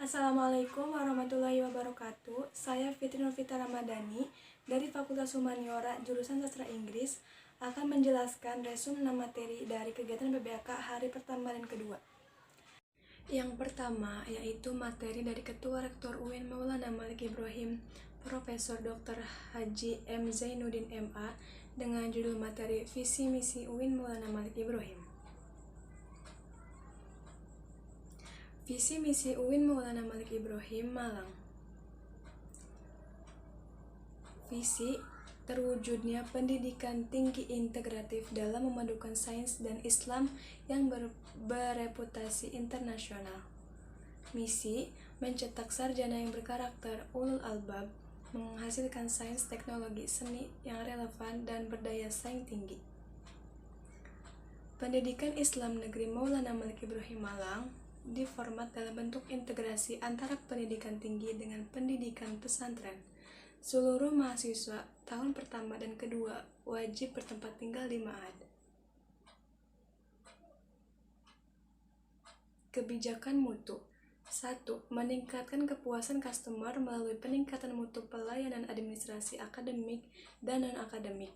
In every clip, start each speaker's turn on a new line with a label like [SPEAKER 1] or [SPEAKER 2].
[SPEAKER 1] Assalamualaikum warahmatullahi wabarakatuh. Saya Fitri Nurfita Ramadhani dari Fakultas Humaniora jurusan Sastra Inggris akan menjelaskan resume 6 materi dari kegiatan PBAK hari pertama dan kedua. Yang pertama yaitu materi dari Ketua Rektor UIN Maulana Malik Ibrahim, Profesor Dr. Haji M. Zainuddin MA dengan judul materi Visi Misi UIN Maulana Malik Ibrahim. Visi Misi UIN Maulana Malik Ibrahim Malang. Visi terwujudnya pendidikan tinggi integratif dalam memadukan sains dan Islam yang bereputasi internasional. Misi mencetak sarjana yang berkarakter ulul albab, menghasilkan sains, teknologi, seni yang relevan dan berdaya saing tinggi. Pendidikan Islam Negeri Maulana Malik Ibrahim Malang diformat dalam bentuk integrasi antara pendidikan tinggi dengan pendidikan pesantren. Seluruh mahasiswa tahun pertama dan kedua wajib bertempat tinggal di Ma'had. Kebijakan mutu. 1. Meningkatkan kepuasan customer melalui peningkatan mutu pelayanan administrasi akademik dan non-akademik.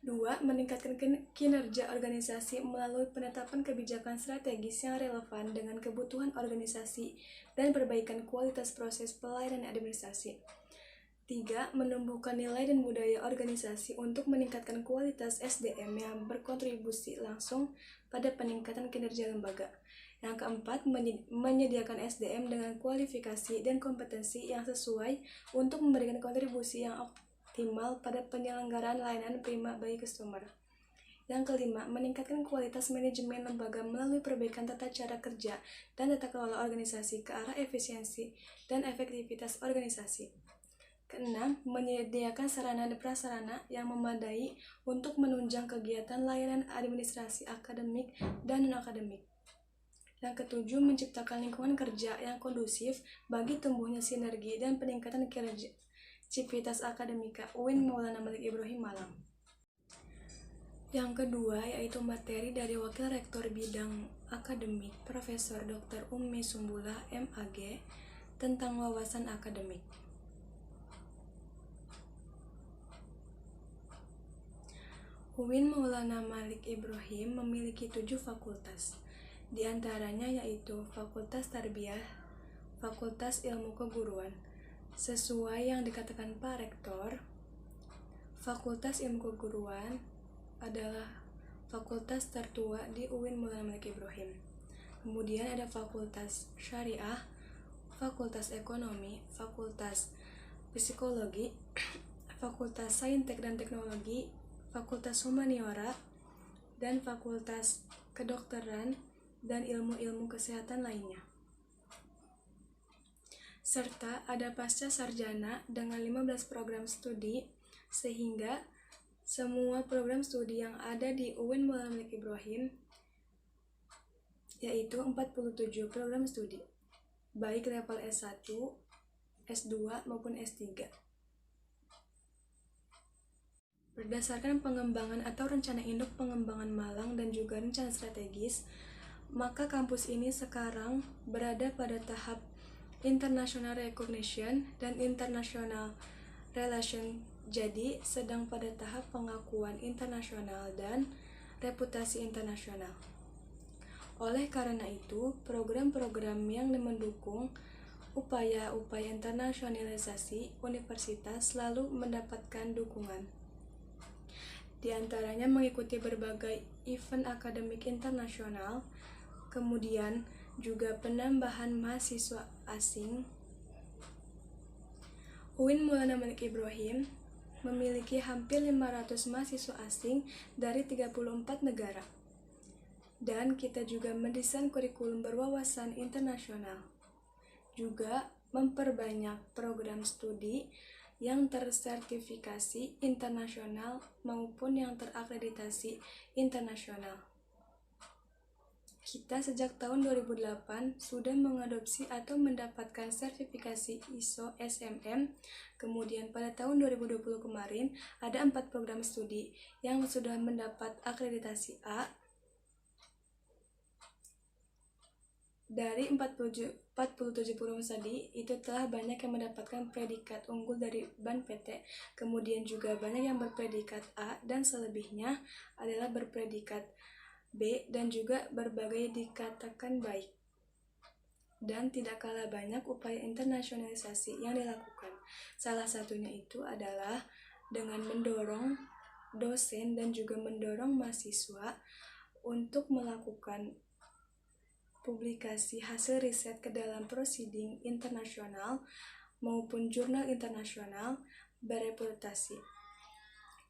[SPEAKER 1] 2. Meningkatkan kinerja organisasi melalui penetapan kebijakan strategis yang relevan dengan kebutuhan organisasi dan perbaikan kualitas proses pelayanan administrasi. 3. Menumbuhkan nilai dan budaya organisasi untuk meningkatkan kualitas SDM yang berkontribusi langsung pada peningkatan kinerja lembaga. Yang keempat, menyediakan SDM dengan kualifikasi dan kompetensi yang sesuai untuk memberikan kontribusi yang optimal pada penyelenggaraan layanan prima bagi customer. Yang kelima, meningkatkan kualitas manajemen lembaga melalui perbaikan tata cara kerja dan tata kelola organisasi ke arah efisiensi dan efektivitas organisasi. Keenam, menyediakan sarana dan prasarana yang memadai untuk menunjang kegiatan layanan administrasi akademik dan non-akademik. Yang ketujuh, menciptakan lingkungan kerja yang kondusif bagi tumbuhnya sinergi dan peningkatan Civitas Akademika UIN Maulana Malik Ibrahim Malang. Yang kedua yaitu materi dari Wakil Rektor Bidang Akademik Profesor Dr. Ummi Sumbullah MAG tentang wawasan akademik. UIN Maulana Malik Ibrahim memiliki 7 fakultas, di antaranya yaitu Fakultas Tarbiyah, Fakultas Ilmu Keguruan. Sesuai yang dikatakan Pak Rektor, Fakultas Ilmu Keguruan adalah fakultas tertua di UIN Maulana Malik Ibrahim. Kemudian ada Fakultas Syariah, Fakultas Ekonomi, Fakultas Psikologi, Fakultas Saintek dan Teknologi, Fakultas Humaniora, dan Fakultas Kedokteran dan ilmu-ilmu kesehatan lainnya. Serta ada pasca sarjana dengan 15 program studi, sehingga semua program studi yang ada di UIN Maulana Malik Ibrahim yaitu 47 program studi, baik level S1, S2 maupun S3. Berdasarkan pengembangan atau rencana induk pengembangan Malang dan juga rencana strategis, maka kampus ini sekarang berada pada tahap International Recognition dan International Relation, jadi sedang pada tahap pengakuan internasional dan reputasi internasional. Oleh karena itu, program-program yang mendukung upaya-upaya internasionalisasi universitas selalu mendapatkan dukungan. Di antaranya mengikuti berbagai event akademik internasional, kemudian juga penambahan mahasiswa asing. UIN Maulana Malik Ibrahim memiliki hampir 500 mahasiswa asing dari 34 negara. Dan kita juga mendesain kurikulum berwawasan internasional. Juga memperbanyak program studi yang tersertifikasi internasional maupun yang terakreditasi internasional. Kita sejak tahun 2008 sudah mengadopsi atau mendapatkan sertifikasi ISO SMM. Kemudian pada tahun 2020 kemarin ada 4 program studi yang sudah mendapat akreditasi A. Dari 47 provinsi tadi, itu telah banyak yang mendapatkan predikat unggul dari BAN PT, kemudian juga banyak yang berpredikat A, dan selebihnya adalah berpredikat B, dan juga berbagai dikatakan baik. Dan tidak kalah banyak upaya internasionalisasi yang dilakukan. Salah satunya itu adalah dengan mendorong dosen dan juga mendorong mahasiswa untuk melakukan publikasi hasil riset ke dalam proceeding internasional maupun jurnal internasional bereputasi.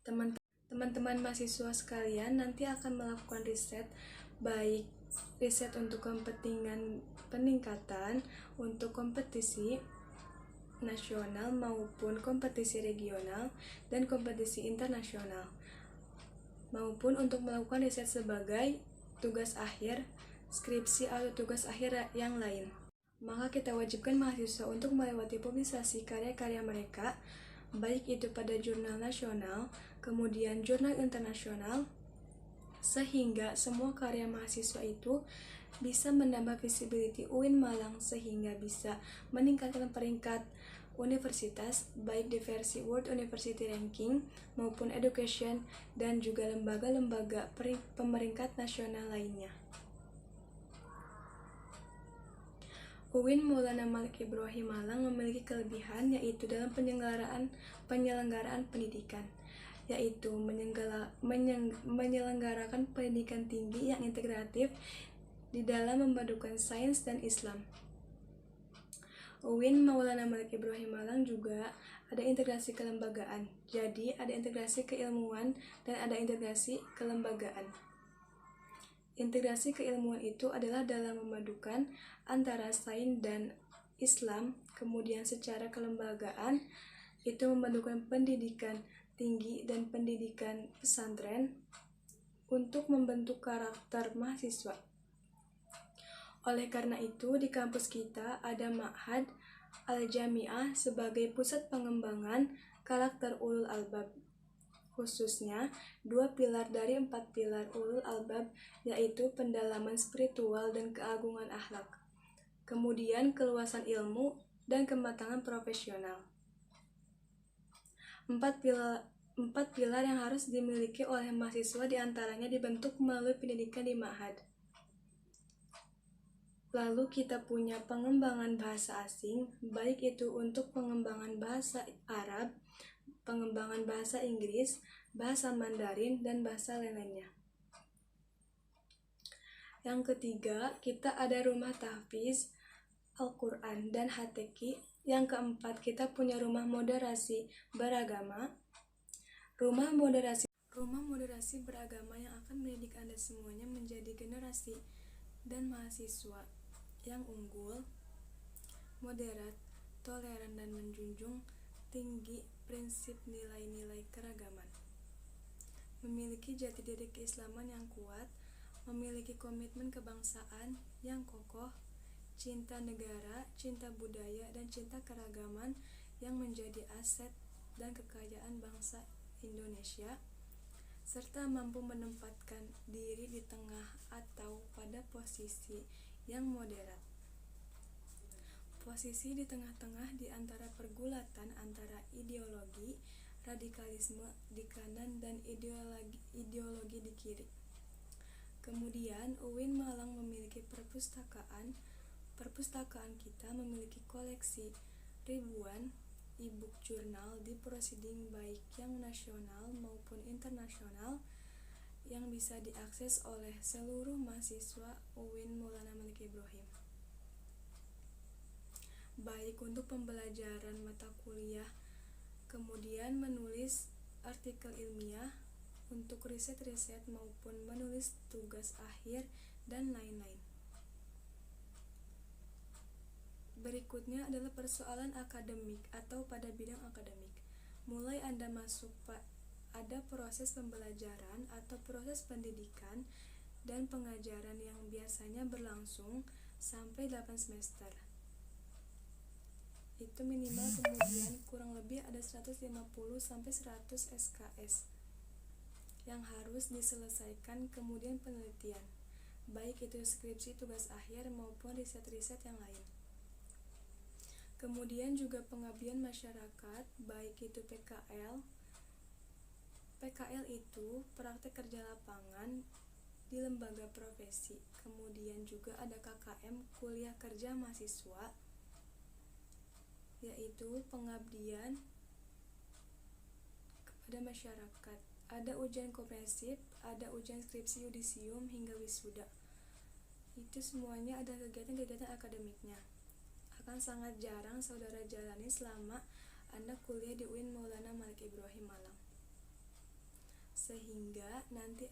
[SPEAKER 1] Teman-teman mahasiswa sekalian nanti akan melakukan riset, baik riset untuk kepentingan peningkatan untuk kompetisi nasional maupun kompetisi regional dan kompetisi internasional, maupun untuk melakukan riset sebagai tugas akhir, skripsi atau tugas akhir yang lain. Maka kita wajibkan mahasiswa untuk melewati publikasi karya-karya mereka, baik itu pada jurnal nasional, kemudian jurnal internasional, sehingga semua karya mahasiswa itu bisa menambah visibility UIN Malang sehingga bisa meningkatkan peringkat universitas baik di versi World University Ranking maupun Education dan juga lembaga-lembaga pemeringkat nasional lainnya. UIN Maulana Malik Ibrahim Malang memiliki kelebihan yaitu dalam penyelenggaraan pendidikan, yaitu menyelenggarakan pendidikan tinggi yang integratif di dalam memadukan sains dan Islam. UIN Maulana Malik Ibrahim Malang juga ada integrasi kelembagaan, jadi ada integrasi keilmuan dan ada integrasi kelembagaan. Integrasi keilmuan itu adalah dalam memadukan antara sains dan Islam, kemudian secara kelembagaan itu memadukan pendidikan tinggi dan pendidikan pesantren untuk membentuk karakter mahasiswa. Oleh karena itu, di kampus kita ada Ma'had Al-Jami'ah sebagai pusat pengembangan karakter ulul albab. Khususnya, 2 pilar dari 4 pilar ulul albab, yaitu pendalaman spiritual dan keagungan akhlak, kemudian keluasan ilmu dan kematangan profesional. 4 pilar yang harus dimiliki oleh mahasiswa diantaranya dibentuk melalui pendidikan di Ma'had. Lalu kita punya pengembangan bahasa asing, baik itu untuk pengembangan bahasa Arab, pengembangan bahasa Inggris, bahasa Mandarin, dan bahasa lain-lainnya. Yang ketiga, kita ada rumah tahfiz Al-Quran dan HTQ. Yang keempat, kita punya rumah moderasi beragama. Rumah moderasi beragama yang akan mendidik Anda semuanya menjadi generasi dan mahasiswa yang unggul, moderat, toleran, dan menjunjung tinggi prinsip nilai-nilai keragaman. Memiliki jati diri keislaman yang kuat, memiliki komitmen kebangsaan yang kokoh, cinta negara, cinta budaya, dan cinta keragaman yang menjadi aset dan kekayaan bangsa Indonesia, serta mampu menempatkan diri di tengah atau pada posisi yang moderat. Posisi di tengah-tengah di antara pergulatan antara ideologi radikalisme di kanan dan ideologi di kiri. Kemudian UIN Malang memiliki perpustakaan. Perpustakaan kita memiliki koleksi ribuan e-book jurnal di proceeding baik yang nasional maupun internasional yang bisa diakses oleh seluruh mahasiswa UIN Maulana Malik Ibrahim. Baik untuk pembelajaran mata kuliah, kemudian menulis artikel ilmiah untuk riset-riset maupun menulis tugas akhir dan lain-lain. Berikutnya adalah persoalan akademik atau pada bidang akademik. Mulai Anda masuk ada proses pembelajaran atau proses pendidikan dan pengajaran yang biasanya berlangsung sampai 8 semester. Itu minimal, kemudian kurang lebih ada 150 sampai 100 SKS yang harus diselesaikan, kemudian penelitian. baik itu skripsi, tugas akhir, maupun riset-riset yang lain. Kemudian juga pengabdian masyarakat, baik itu PKL. PKL itu praktek kerja lapangan di lembaga profesi. Kemudian juga ada KKM, kuliah kerja mahasiswa, yaitu pengabdian kepada masyarakat. Ada ujian komprehensif, ada ujian skripsi, yudisium, hingga wisuda. Itu semuanya ada kegiatan-kegiatan akademiknya. Akan sangat jarang saudara jalani selama Anda kuliah di UIN Maulana Malik Ibrahim Malang, sehingga nanti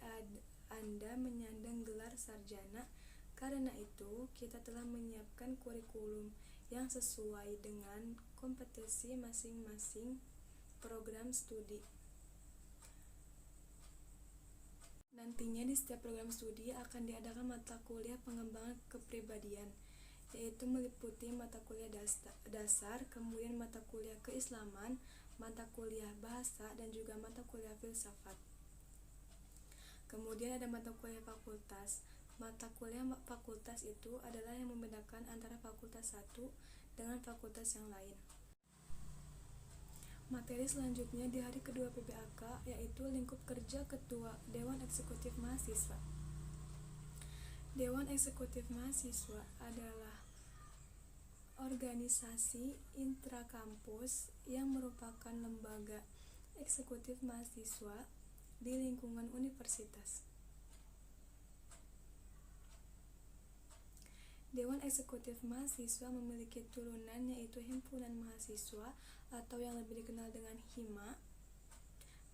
[SPEAKER 1] Anda menyandang gelar sarjana. Karena itu, kita telah menyiapkan kurikulum yang sesuai dengan kompetensi masing-masing program studi. Nantinya di setiap program studi akan diadakan mata kuliah pengembangan kepribadian, yaitu meliputi mata kuliah dasar, kemudian mata kuliah keislaman, mata kuliah bahasa, dan juga mata kuliah filsafat. Kemudian ada mata kuliah fakultas. Mata kuliah fakultas itu adalah yang membedakan antara fakultas satu dengan fakultas yang lain. Materi selanjutnya di hari kedua PBAK yaitu lingkup kerja ketua Dewan Eksekutif Mahasiswa. Dewan Eksekutif Mahasiswa adalah organisasi intrakampus yang merupakan lembaga eksekutif mahasiswa di lingkungan universitas. Dewan Eksekutif Mahasiswa memiliki turunan yaitu Himpunan Mahasiswa atau yang lebih dikenal dengan HIMA,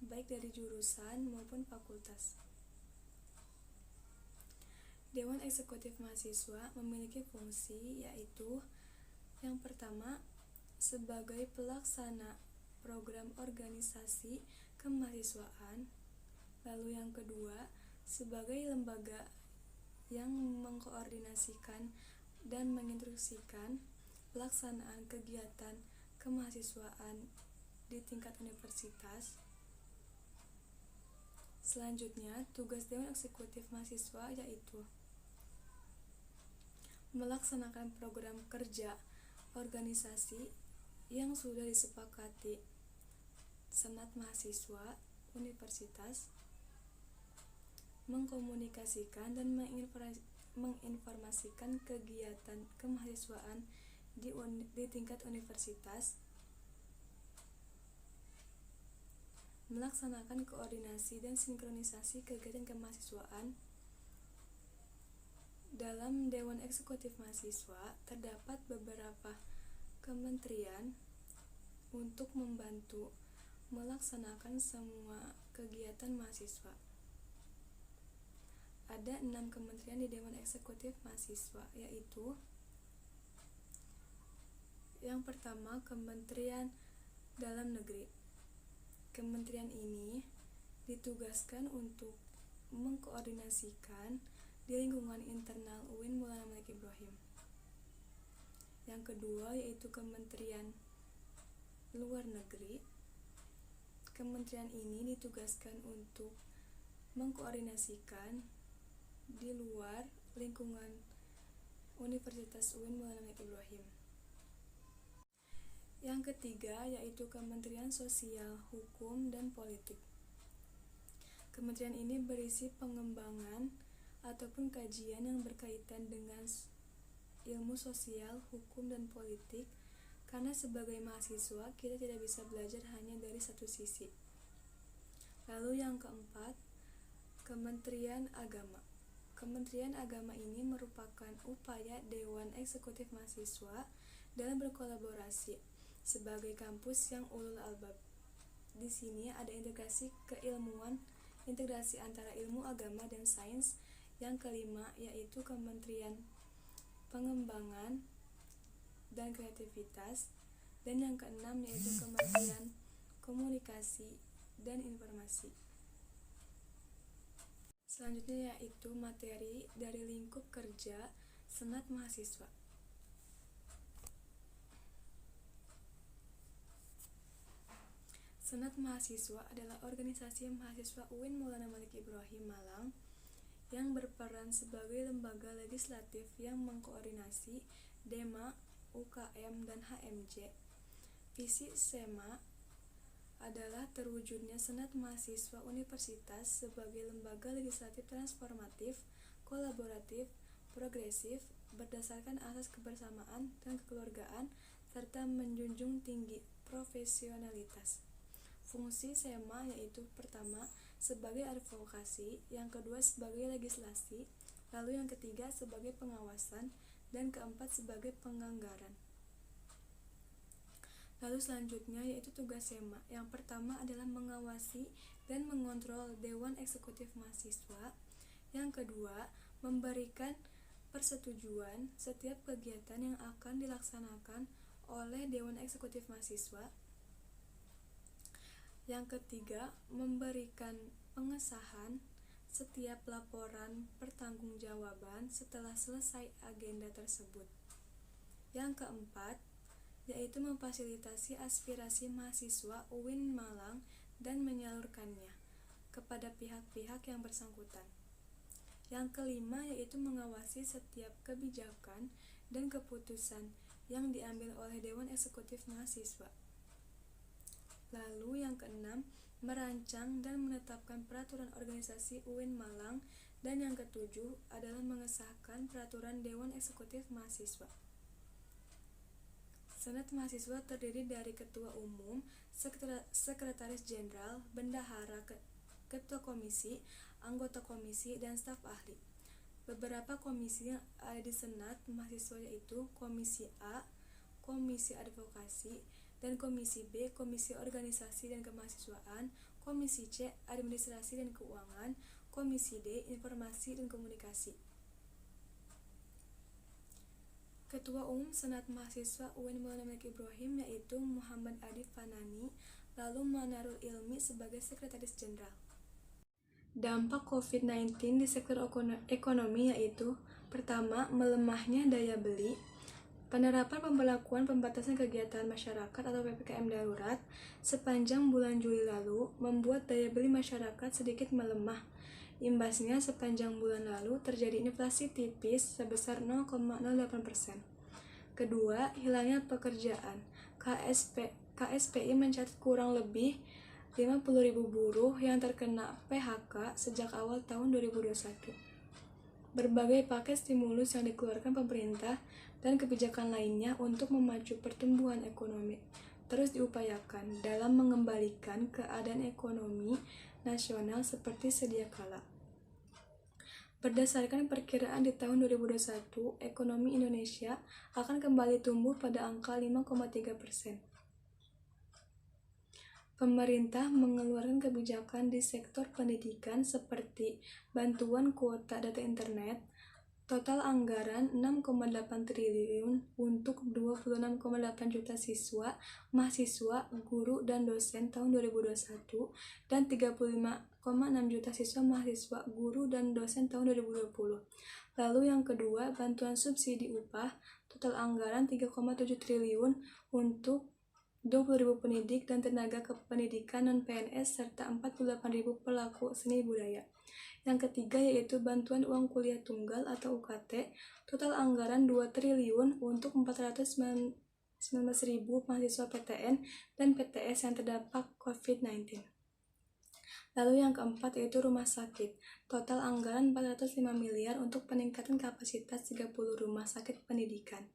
[SPEAKER 1] baik dari jurusan maupun fakultas. Dewan Eksekutif Mahasiswa memiliki fungsi yaitu yang pertama, sebagai pelaksana program organisasi kemahasiswaan. Lalu yang kedua, sebagai lembaga yang mengkoordinasikan dan menginstruksikan pelaksanaan kegiatan kemahasiswaan di tingkat universitas. Selanjutnya, tugas Dewan Eksekutif Mahasiswa yaitu melaksanakan program kerja organisasi yang sudah disepakati Senat Mahasiswa Universitas, mengkomunikasikan dan menginformasikan kegiatan kemahasiswaan di tingkat universitas, melaksanakan koordinasi dan sinkronisasi kegiatan kemahasiswaan. Dalam Dewan Eksekutif Mahasiswa terdapat beberapa kementerian untuk membantu melaksanakan semua kegiatan mahasiswa. Ada 6 kementerian di Dewan Eksekutif Mahasiswa, yaitu yang pertama, Kementerian Dalam Negeri. Kementerian ini ditugaskan untuk mengkoordinasikan di lingkungan internal UIN Maulana Malik Ibrahim. Yang kedua yaitu Kementerian Luar Negeri. Kementerian ini ditugaskan untuk mengkoordinasikan di luar lingkungan Universitas UIN Maulana Malik Ibrahim. Yang ketiga yaitu Kementerian Sosial, Hukum, dan Politik. Kementerian ini berisi pengembangan ataupun kajian yang berkaitan dengan ilmu sosial, hukum, dan politik, karena sebagai mahasiswa kita tidak bisa belajar hanya dari satu sisi. Lalu yang keempat, Kementerian Agama. Kementerian Agama ini merupakan upaya Dewan Eksekutif Mahasiswa dalam berkolaborasi sebagai kampus yang ulul albab. Di sini ada integrasi keilmuan, integrasi antara ilmu agama dan sains. Yang kelima yaitu Kementerian Pengembangan dan Kreativitas, dan yang keenam yaitu Kementerian Komunikasi dan Informasi. Selanjutnya yaitu materi dari lingkup kerja Senat Mahasiswa. Senat Mahasiswa adalah organisasi mahasiswa UIN Maulana Malik Ibrahim Malang yang berperan sebagai lembaga legislatif yang mengkoordinasi DEMA, UKM, dan HMJ. Visi SEMA adalah terwujudnya Senat Mahasiswa Universitas sebagai lembaga legislatif transformatif, kolaboratif, progresif, berdasarkan asas kebersamaan dan kekeluargaan, serta menjunjung tinggi profesionalitas. Fungsi SEMA yaitu pertama, sebagai advokasi, yang kedua sebagai legislasi, lalu yang ketiga sebagai pengawasan, dan keempat sebagai penganggaran. Lalu selanjutnya yaitu tugas SEMA. Yang pertama adalah mengawasi dan mengontrol Dewan Eksekutif Mahasiswa. Yang kedua, memberikan persetujuan setiap kegiatan yang akan dilaksanakan oleh Dewan Eksekutif Mahasiswa. Yang ketiga, memberikan pengesahan setiap laporan pertanggungjawaban setelah selesai agenda tersebut. Yang keempat, yaitu memfasilitasi aspirasi mahasiswa UIN Malang dan menyalurkannya kepada pihak-pihak yang bersangkutan. Yang kelima, yaitu mengawasi setiap kebijakan dan keputusan yang diambil oleh Dewan Eksekutif Mahasiswa. Lalu yang keenam, merancang dan menetapkan peraturan organisasi UIN Malang, dan yang ketujuh adalah mengesahkan peraturan Dewan Eksekutif Mahasiswa. Senat Mahasiswa terdiri dari Ketua Umum, Sekretaris Jenderal, Bendahara, Ketua Komisi, anggota komisi, dan staf ahli. Beberapa komisi yang ada di Senat Mahasiswa yaitu Komisi A, Komisi Advokasi, dan Komisi B, Komisi Organisasi dan Kemahasiswaan, Komisi C, Administrasi dan Keuangan, Komisi D, Informasi dan Komunikasi. Ketua Umum Senat Mahasiswa UIN Maulana Malik Ibrahim yaitu Muhammad Adif Fanani, lalu Manarul Ilmi sebagai Sekretaris Jenderal. Dampak COVID-19 di sektor ekonomi yaitu pertama, melemahnya daya beli. Penerapan pemberlakuan pembatasan kegiatan masyarakat atau PPKM darurat sepanjang bulan Juli lalu membuat daya beli masyarakat sedikit melemah. Imbasnya, sepanjang bulan lalu terjadi inflasi tipis sebesar 0,08%. Kedua, hilangnya pekerjaan. KSPI mencatat kurang lebih 50.000 buruh yang terkena PHK sejak awal tahun 2021. Berbagai paket stimulus yang dikeluarkan pemerintah dan kebijakan lainnya untuk memacu pertumbuhan ekonomi terus diupayakan dalam mengembalikan keadaan ekonomi nasional seperti sedia kala. Berdasarkan perkiraan di tahun 2021, ekonomi Indonesia akan kembali tumbuh pada angka 5,3%. Pemerintah mengeluarkan kebijakan di sektor pendidikan seperti bantuan kuota data internet. Total anggaran 6,8 triliun untuk 26,8 juta siswa, mahasiswa, guru, dan dosen tahun 2021 dan 35,6 juta siswa, mahasiswa, guru, dan dosen tahun 2020. Lalu yang kedua, bantuan subsidi upah. Total anggaran 3,7 triliun untuk 20.000 pendidik dan tenaga kependidikan non-PNS serta 48.000 pelaku seni budaya. Yang ketiga yaitu bantuan uang kuliah tunggal atau UKT, total anggaran 2 triliun untuk 419.000 mahasiswa PTN dan PTS yang terdampak COVID-19. Lalu yang keempat yaitu rumah sakit, total anggaran 405 miliar untuk peningkatan kapasitas 30 rumah sakit pendidikan.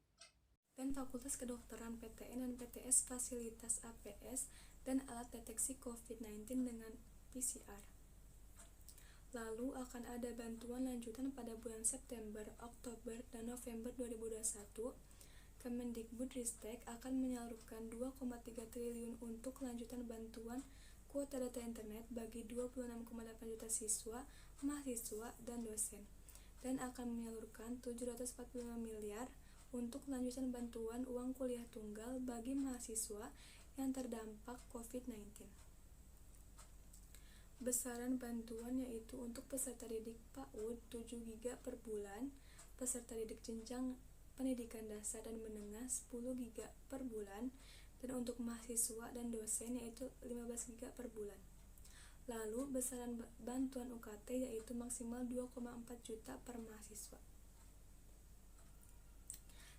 [SPEAKER 1] Dan Fakultas Kedokteran PTN dan PTS fasilitas APS dan alat deteksi COVID-19 dengan PCR. Lalu akan ada bantuan lanjutan pada bulan September, Oktober, dan November 2021. Kemendikbudristek akan menyalurkan 2,3 triliun untuk lanjutan bantuan kuota data internet bagi 26,8 juta siswa, mahasiswa, dan dosen. Dan akan menyalurkan 745 miliar untuk lanjutan bantuan uang kuliah tunggal bagi mahasiswa yang terdampak COVID-19. Besaran bantuan yaitu untuk peserta didik PAUD 7 GB per bulan, peserta didik jenjang pendidikan dasar dan menengah 10 GB per bulan, dan untuk mahasiswa dan dosen yaitu 15 GB per bulan. Lalu besaran bantuan UKT yaitu maksimal 2,4 juta per mahasiswa.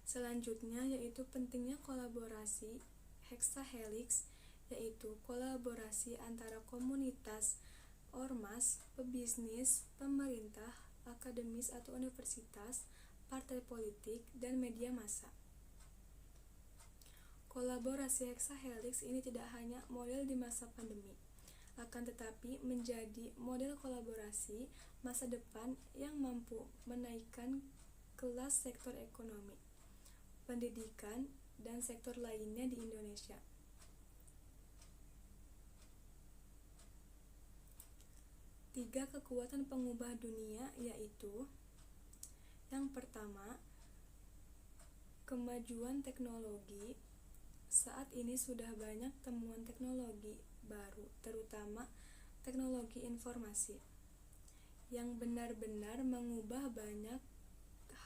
[SPEAKER 1] Selanjutnya yaitu pentingnya kolaborasi hexahelix, yaitu kolaborasi antara komunitas, ormas, pebisnis, pemerintah, akademis atau universitas, partai politik, dan media massa. Kolaborasi hexahelix ini tidak hanya model di masa pandemi, akan tetapi menjadi model kolaborasi masa depan yang mampu menaikkan kelas sektor ekonomi, pendidikan, dan sektor lainnya di Indonesia. Tiga kekuatan pengubah dunia yaitu: yang pertama, kemajuan teknologi. Saat ini sudah banyak temuan teknologi baru, terutama teknologi informasi, yang benar-benar mengubah banyak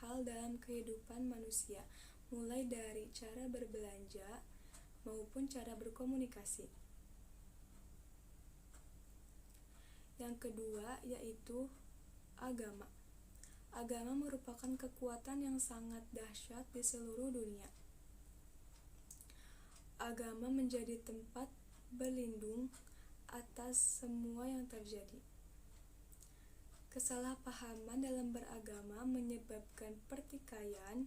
[SPEAKER 1] hal dalam kehidupan manusia, mulai dari cara berbelanja maupun cara berkomunikasi. Yang kedua yaitu agama. Agama merupakan kekuatan yang sangat dahsyat di seluruh dunia. Agama menjadi tempat berlindung atas semua yang terjadi. Kesalahpahaman dalam beragama menyebabkan pertikaian,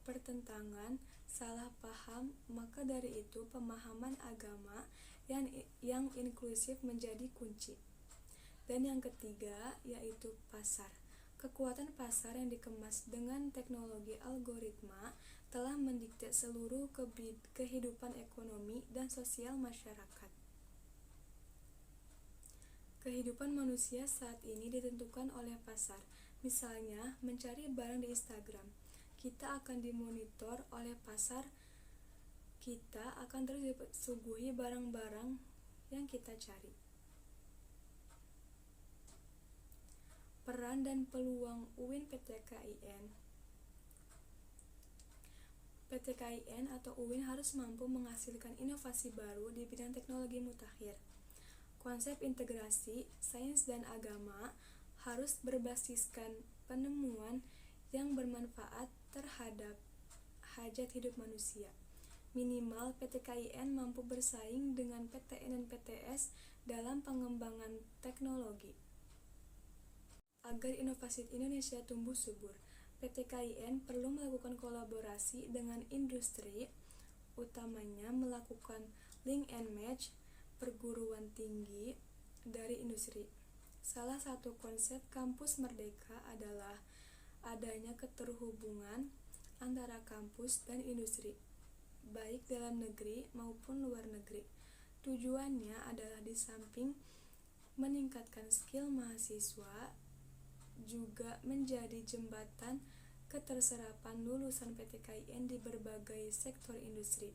[SPEAKER 1] pertentangan, salah paham, maka dari itu pemahaman agama yang inklusif menjadi kunci. Dan yang ketiga yaitu pasar. Kekuatan pasar yang dikemas dengan teknologi algoritma telah mendikte seluruh kehidupan ekonomi dan sosial masyarakat. Kehidupan manusia saat ini ditentukan oleh pasar. Misalnya, mencari barang di Instagram, kita akan dimonitor oleh pasar. Kita akan terus disuguhi barang-barang yang kita cari. Peran dan peluang UIN PTKIN. PTKIN atau UIN harus mampu menghasilkan inovasi baru di bidang teknologi mutakhir. Konsep integrasi sains dan agama harus berbasiskan penemuan yang bermanfaat terhadap hajat hidup manusia. Minimal PTKIN mampu bersaing dengan PTN dan PTS dalam pengembangan teknologi. Agar inovasi Indonesia tumbuh subur, PTKIN perlu melakukan kolaborasi dengan industri, utamanya melakukan link and match perguruan tinggi dari industri. Salah satu konsep kampus merdeka adalah adanya keterhubungan antara kampus dan industri, baik dalam negeri maupun luar negeri. Tujuannya adalah di samping meningkatkan skill mahasiswa, juga menjadi jembatan keterserapan lulusan PTKIN di berbagai sektor industri.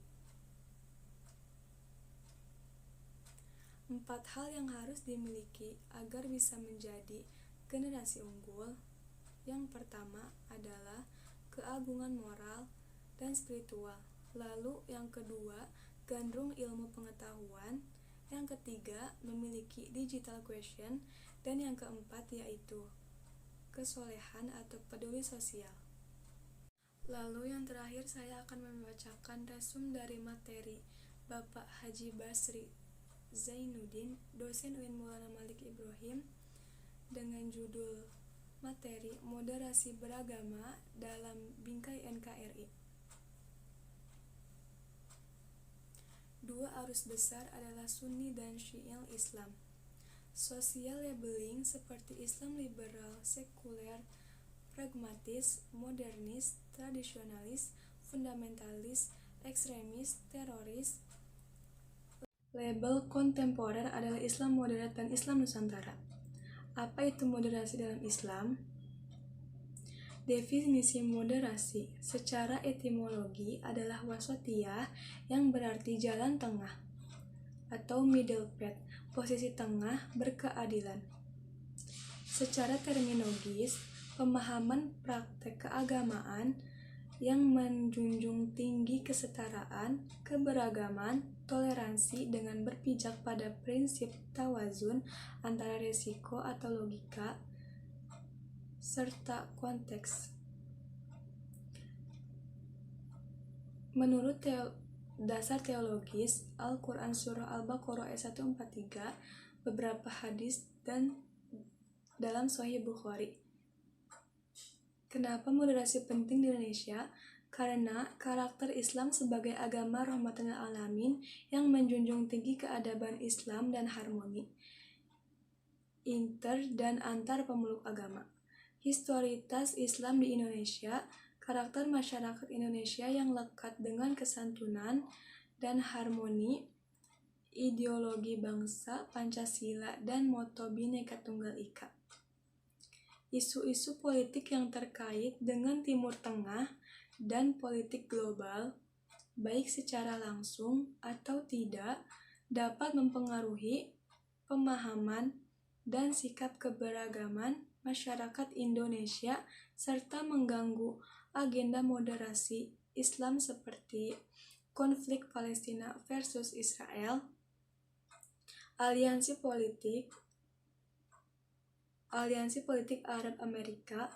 [SPEAKER 1] 4 hal yang harus dimiliki agar bisa menjadi generasi unggul. Yang pertama adalah keagungan moral dan spiritual. Lalu yang kedua, gandrung ilmu pengetahuan. Yang ketiga, memiliki digital quotient. Dan yang keempat yaitu kesolehan atau peduli sosial. Lalu yang terakhir saya akan membacakan resum dari materi Bapak Haji Basri Zainuddin, dosen UIN Maulana Malik Ibrahim, dengan judul materi Moderasi Beragama dalam Bingkai NKRI. 2 arus besar adalah Sunni dan Syi'i Islam. Social labeling seperti Islam liberal, sekuler, pragmatis, modernis, tradisionalis, fundamentalis, ekstremis, teroris. Label kontemporer adalah Islam moderat dan Islam Nusantara. Apa itu moderasi dalam Islam? Definisi moderasi secara etimologi adalah wasatiyah, yang berarti jalan tengah atau middle path, posisi tengah berkeadilan. Secara terminologis, pemahaman praktek keagamaan yang menjunjung tinggi kesetaraan, keberagaman, toleransi dengan berpijak pada prinsip tawazun antara risiko atau logika serta konteks. Menurut dasar teologis Al-Quran Surah Al-Baqarah ayat 143, beberapa hadis dan dalam Sahih Bukhari. Kenapa moderasi penting di Indonesia? Karena karakter Islam sebagai agama rahmatan lil alamin yang menjunjung tinggi keadaban Islam dan harmoni inter dan antar pemeluk agama. Historitas Islam di Indonesia, karakter masyarakat Indonesia yang lekat dengan kesantunan dan harmoni, ideologi bangsa, Pancasila, dan moto Bhinneka Tunggal Ika. Isu-isu politik yang terkait dengan Timur Tengah dan politik global, baik secara langsung atau tidak, dapat mempengaruhi pemahaman dan sikap keberagaman masyarakat Indonesia serta mengganggu agenda moderasi Islam seperti konflik Palestina versus Israel, aliansi politik Arab Amerika,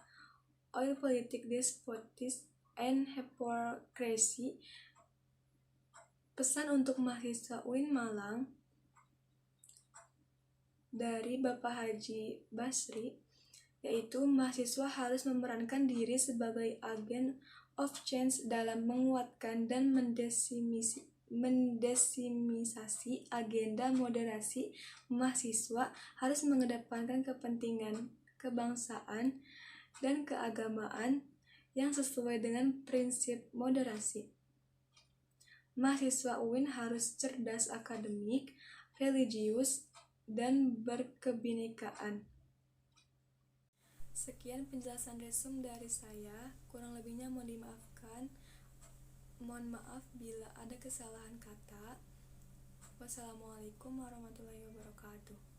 [SPEAKER 1] oil politik despotism and hypocrisy. Pesan untuk mahasiswa UIN Malang dari Bapak Haji Basri, yaitu mahasiswa harus memerankan diri sebagai agen of change dalam menguatkan dan mendesimisasi agenda moderasi. Mahasiswa harus mengedepankan kepentingan kebangsaan dan keagamaan yang sesuai dengan prinsip moderasi. Mahasiswa UIN harus cerdas akademik, religius, dan berkebinekaan. Sekian penjelasan resum dari saya, kurang lebihnya mohon dimaafkan. Mohon maaf bila ada kesalahan kata. Wassalamualaikum warahmatullahi wabarakatuh.